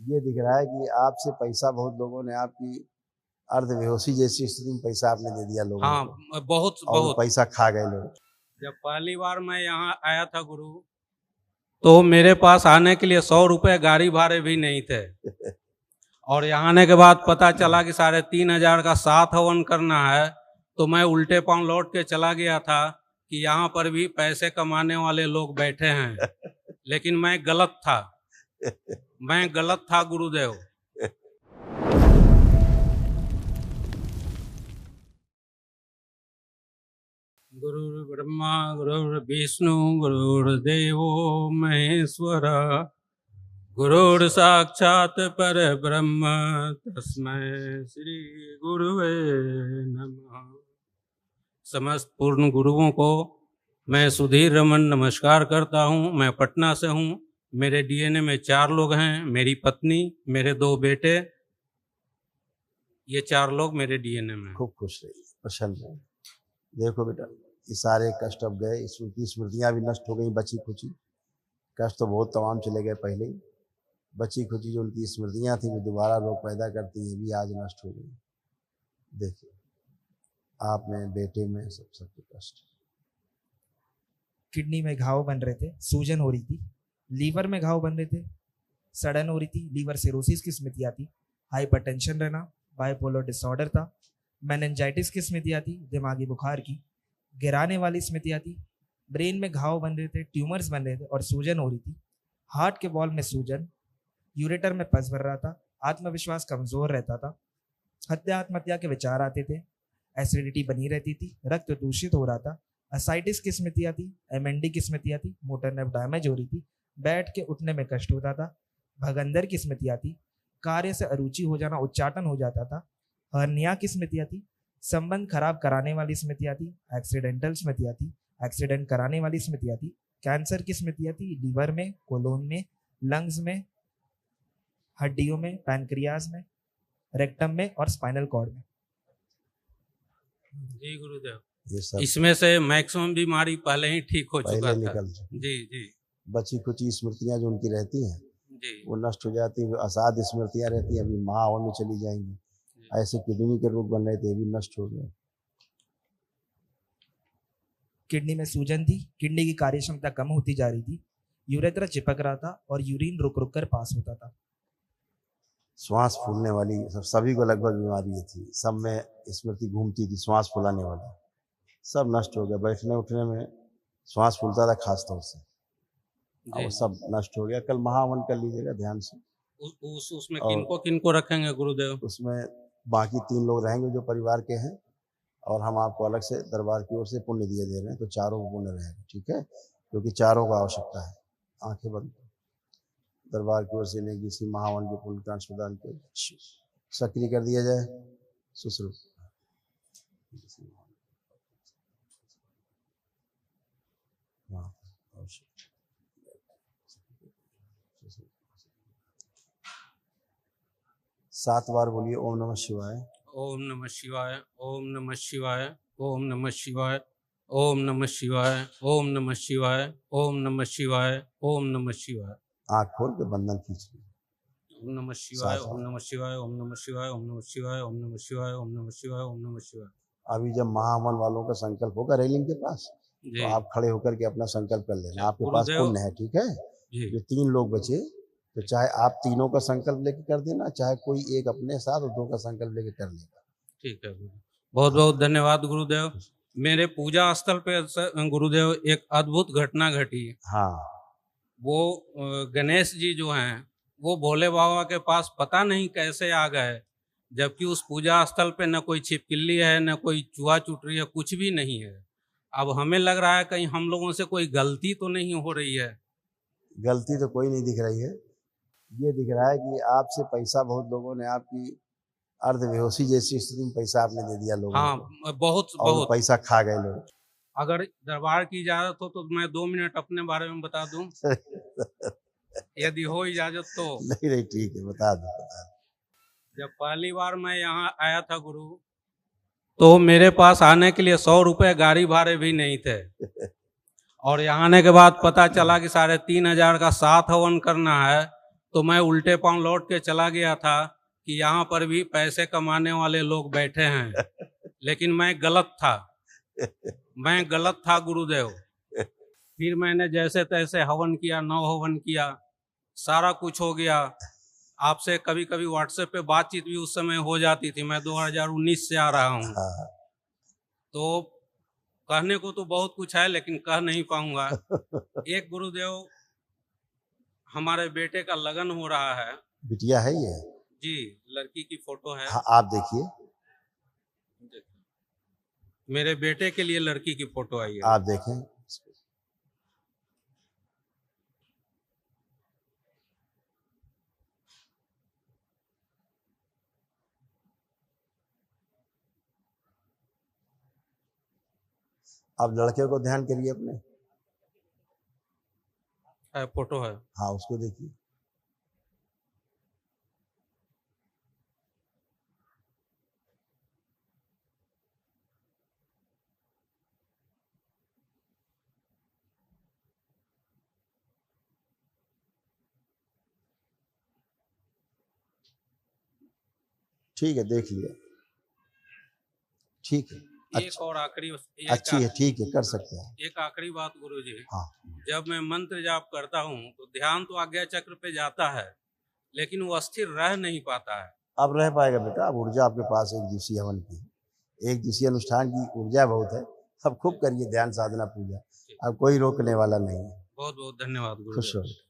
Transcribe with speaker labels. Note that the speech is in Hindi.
Speaker 1: ये दिख रहा है कि आपसे पैसा बहुत लोगों ने, आपकी अर्धबेहोशी जैसी स्थिति में पैसा आपने दे दिया लोगों
Speaker 2: हाँ,
Speaker 1: को,
Speaker 2: बहुत
Speaker 1: और
Speaker 2: बहुत।
Speaker 1: पैसा खा गए लोग।
Speaker 2: जब पहली बार मैं यहाँ आया था गुरु, तो मेरे पास आने के लिए 100 रुपए गाड़ी भाड़े भी नहीं थे। और यहाँ आने के बाद पता चला कि 3,500 का 7 हवन करना है, तो मैं उल्टे पांव लौट के चला गया था कि यहाँ पर भी पैसे कमाने वाले लोग बैठे हैं। लेकिन मैं गलत था गुरुदेव। गुरुर् ब्रह्मा गुरुर्विष्णु गुरुर्देवो महेश्वर, गुरुर् साक्षात परब्रह्म तस्मै श्री गुरुवे नमः। समस्त पूर्ण गुरुओं को मैं सुधीर रमन नमस्कार करता हूं। मैं पटना से हूं। मेरे डीएनए में 4 लोग हैं, मेरी पत्नी, मेरे 2 बेटे, ये 4 लोग मेरे डीएनए में।
Speaker 1: खूब खुश रहिए, प्रसन्न रहिए। देखो बेटा, ये सारे कष्ट अब गए, इसकी स्मृतियाँ भी नष्ट हो गई, बची खुची। कष्ट तो बहुत तमाम चले गए पहले ही, बची खुची जो उनकी स्मृतियाँ थी, वो दोबारा लोग पैदा करती हैं, भी आज नष्ट हो गई। देखिए, आप में, बेटे में, सबके कष्ट।
Speaker 3: किडनी में घाव बन रहे थे, सूजन हो रही थी, लीवर में घाव बन रहे थे, सड़न हो रही थी, लीवर सिरोसिस की स्मृतियाँ थी, हाइपरटेंशन रहना, बाइपोलर डिसऑर्डर था, मेनिंजाइटिस की स्मृतियाँ थी, दिमागी बुखार की, गिराने वाली स्मृतियाँ थी, ब्रेन में घाव बन रहे थे, ट्यूमर्स बन रहे थे और सूजन हो रही थी, हार्ट के बॉल में सूजन, यूरेटर में पस भर रहा था, आत्मविश्वास कमजोर रहता था, हत्या आत्महत्या के विचार आते थे, एसिडिटी बनी रहती थी, रक्त दूषित हो रहा था, असाइटिस की स्मृतियाँ थी, एमएनडी की स्मृतियाँ थी, मोटर नर्व डैमेज हो रही थी, बैठ के उठने में कष्ट होता था, भगंदर की स्मृतियाँ थी, कार्य से अरुचि हो जाना, उच्चाटन हो जाता था, हर्निया की स्मृतियाँ थी, संबंध खराब कराने वाली स्मृतियाँ थी, एक्सीडेंटल स्मृतियाँ थी, एक्सीडेंट कराने वाली स्मृतियाँ थी, कैंसर की स्मृतियाँ थी, लीवर में, कोलोन में, लंग्स में, हड्डियों में, पैनक्रियाज में, रेक्टम में और स्पाइनल कॉर्ड में।
Speaker 2: जी गुरुदेव,
Speaker 1: ये सब
Speaker 2: इसमें से मैक्सिमम बीमारी पहले ही ठीक हो चुका था।
Speaker 1: निकल चुकी।
Speaker 2: जी।
Speaker 1: बची कुछ स्मृतियाँ जो उनकी रहती हैं
Speaker 2: जी,
Speaker 1: वो नष्ट हो जाती है, असाध स्मृतियाँ रहती हैं, अभी महावन में चली जाएंगी। ऐसे किडनी के रोग बन रहे थे, भी नष्ट हो गए।
Speaker 3: किडनी में सूजन थी, किडनी की कार्य क्षमता कम होती जा रही थी, यूरेथ्रा चिपक रहा था और यूरिन रुक रुक कर पास होता था।
Speaker 1: श्वास फूलने वाली सभी को लगभग बीमारी थी, सब में स्मृति घूमती थी, श्वास फूलाने वाला, सब नष्ट हो गया। बैठने उठने में श्वास फूलता था खास तौर से, और सब नष्ट हो गया। कल महावन कर लीजिएगा ध्यान से।
Speaker 2: उसमें किनको रखेंगे गुरुदेव?
Speaker 1: उसमें बाकी 3 लोग रहेंगे जो परिवार के हैं, और हम आपको अलग से दरबार की ओर से पुण्य दिए दे रहे हैं, तो चारों को पुण्य रहेगा, ठीक है? क्योंकि चारों का आवश्यकता है। आंखें बंद, दरबार की ओर से नहीं, किसी महावन के पुण्य का प्रदान के सक्रिय कर दिया जाए। सुश्रुत सात बार बोलिए ओम नमः शिवाय,
Speaker 2: ओम नमः शिवाय, ओम नमः शिवाय, ओम नमः शिवाय, ओम नमः शिवाय, ओम नमः शिवाय, ओम नमः शिवाय, ओम नमः शिवाय।
Speaker 1: आँख खोल के बंधन खींच लीजिए।
Speaker 2: ओम नमः शिवाय, ओम नमः शिवाय, ओम नमः शिवाय, ओम नमः शिवाय, ओम नमः शिवाय, ओम नमः शिवाय, ओम नमः शिवाय।
Speaker 1: अभी जब महावन वालों का संकल्प होगा रेलिंग के पास, तो आप खड़े होकर के अपना संकल्प कर लेना। आपके पास पुण्य है, ठीक है? जो 3 लोग बचे, तो चाहे आप तीनों का संकल्प लेके कर देना, चाहे कोई एक अपने साथ और 2 का संकल्प लेके कर लेगा।
Speaker 2: ठीक है गुरु, बहुत बहुत धन्यवाद गुरुदेव। मेरे पूजा स्थल पे गुरुदेव एक अद्भुत घटना घटी।
Speaker 1: हाँ,
Speaker 2: वो गणेश जी जो हैं, वो भोले बाबा के पास पता नहीं कैसे आ गए, जबकि उस पूजा स्थल पे न कोई छिपकली है, न कोई चूहा चुटरी है, कुछ भी नहीं है। अब हमें लग रहा है कहीं हम लोगों से कोई गलती तो नहीं हो रही है।
Speaker 1: गलती तो कोई नहीं दिख रही है। ये दिख रहा है कि आपसे पैसा बहुत लोगों ने, आपकी अर्धबेहोशी जैसी स्थिति में पैसा आपने दे दिया लोगों को,
Speaker 2: बहुत
Speaker 1: पैसा खा गए लोग।
Speaker 2: अगर दरबार की इजाजत हो तो मैं 2 मिनट अपने बारे में बता दूं, यदि हो इजाजत तो।
Speaker 1: नहीं, ठीक है, बता दो।
Speaker 2: जब पहली बार मैं यहाँ आया था गुरु, तो मेरे पास आने के लिए 100 रुपए गाड़ी भाड़े भी नहीं थे। और यहाँ आने के बाद पता चला कि 3,500 का 7 हवन करना है, तो मैं उल्टे पांव लौट के चला गया था कि यहाँ पर भी पैसे कमाने वाले लोग बैठे हैं, लेकिन मैं गलत था गुरुदेव। फिर मैंने जैसे तैसे हवन किया, 9 हवन किया, सारा कुछ हो गया। आपसे कभी कभी व्हाट्सएप पे बातचीत भी उस समय हो जाती थी। मैं 2019 से आ रहा हूँ,
Speaker 1: हाँ।
Speaker 2: तो कहने को तो बहुत कुछ है लेकिन कह नहीं पाऊंगा। एक गुरुदेव, हमारे बेटे का लगन हो रहा है।
Speaker 1: बिटिया है ये?
Speaker 2: जी, लड़की की फोटो है।
Speaker 1: हाँ, आप देखिए,
Speaker 2: मेरे बेटे के लिए लड़की की फोटो आई है।
Speaker 1: आप देखें। आप लड़के को ध्यान करिए अपने।
Speaker 2: फोटो है।
Speaker 1: हाँ, उसको देखिए। ठीक है, देख लिया। ठीक है,
Speaker 2: एक और आखिरी,
Speaker 1: अच्छी है, ठीक है, कर सकते हैं।
Speaker 2: एक आखिरी बात गुरुजी।
Speaker 1: हाँ।
Speaker 2: जब मैं मंत्र जाप करता हूँ तो ध्यान तो आज्ञा चक्र पे जाता है, लेकिन वो अस्थिर रह नहीं पाता है।
Speaker 1: अब रह पाएगा बेटा। अब ऊर्जा आपके पास एक दिवसीय हवन की, एक दिवसीय अनुष्ठान की ऊर्जा बहुत है। अब खूब करिए ध्यान साधना पूजा, अब कोई रोकने वाला नहीं है।
Speaker 2: बहुत बहुत धन्यवाद गुरु।
Speaker 1: खुश रहो।